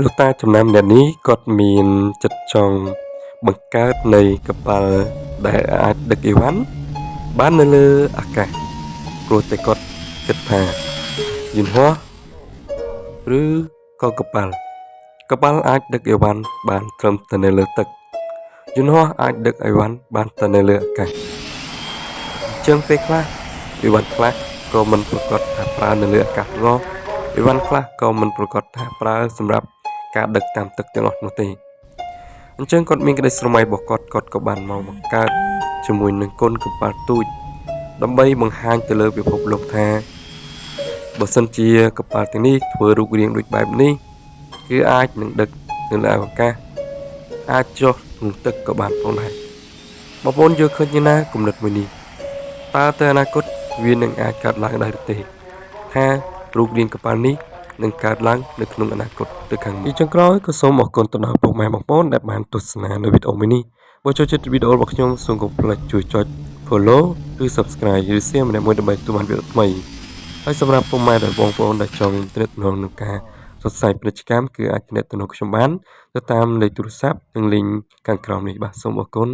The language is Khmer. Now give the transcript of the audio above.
លោកតាចំណាំអ្នកនេះគាត់មានចិត្តចង់បង្កើតនៃកប៉ាល់ដែលអាចដឹកអីវ៉ាន់បាននៅលើអាកាសព្រោះតែគាត់គិតថាយន្តហោះឬក៏កប៉ាល់អាចដឹកអីវ៉ាន់បានត្រឹមតែនៅលើទឹកយន្តហោះអាចដឹកអីវ៉ាន់បានតែនៅលើអាកាសជាងពេលខ្លះអីវ៉ាន់ខ្លះក៏មិនប្រកាសថាប្រើនៅលើអាកាសទាំងអស់អីវ៉ាន់ខ្លះក៏មិនប្រកាសថាប្រើសម្រាប់ការដឹកតាមទឹកទាំងអស់នោះទេអញ្ចឹងគាត់មានក្តីស្រមៃរបស់គាត់ក៏បានមកបង្កើតជាមួយនឹងកូនកប៉ាល់ទូចដើម្បីបង្ហាញទៅលើពិភពលោកថាបើសិនជាកប៉ាល់ទាំងនេះធ្វើរូបរាងដូចបែបនេះគឺអាចនឹងដឹកនៅលើអាកាសអាចចុះក្នុងទឹកក៏បានផងដែរបងប្អូនយល់ឃើញយ៉ាងណាគំនិតមួយនេះតើទៅអនាគតវានឹងអាចកើតឡើងដែរឬទេថារូបរាងកប៉ាល់នេះនឹងកើតឡើងនៅក្នុងអនាគតទៅខាងមុខចុងក្រោយក៏សូមអរគុណទៅដល់ពុកម៉ែបងប្អូនដែលបានទស្សនានៅវីដេអូមួយនេះបើចូលចិត្តវីដេអូរបស់ខ្ញុំសូមកុំភ្លេចជួយចុច Follow ឬ Subscribe ឬ Share ម្នាក់មួយដើម្បីទទួលបានវីដេអូថ្មីហើយសម្រាប់ពុកម៉ែដែលបងប្អូនដែលចង់ទំនាក់ទំនងនឹងការផ្សព្វផ្សាយពាណិជ្ជកម្មគឺអាចទំនាក់ទំនងខ្ញុំបានទៅតាមលេខទូរស័ព្ទនិង link ខាងក្រោមនេះបាទសូមអរគុណ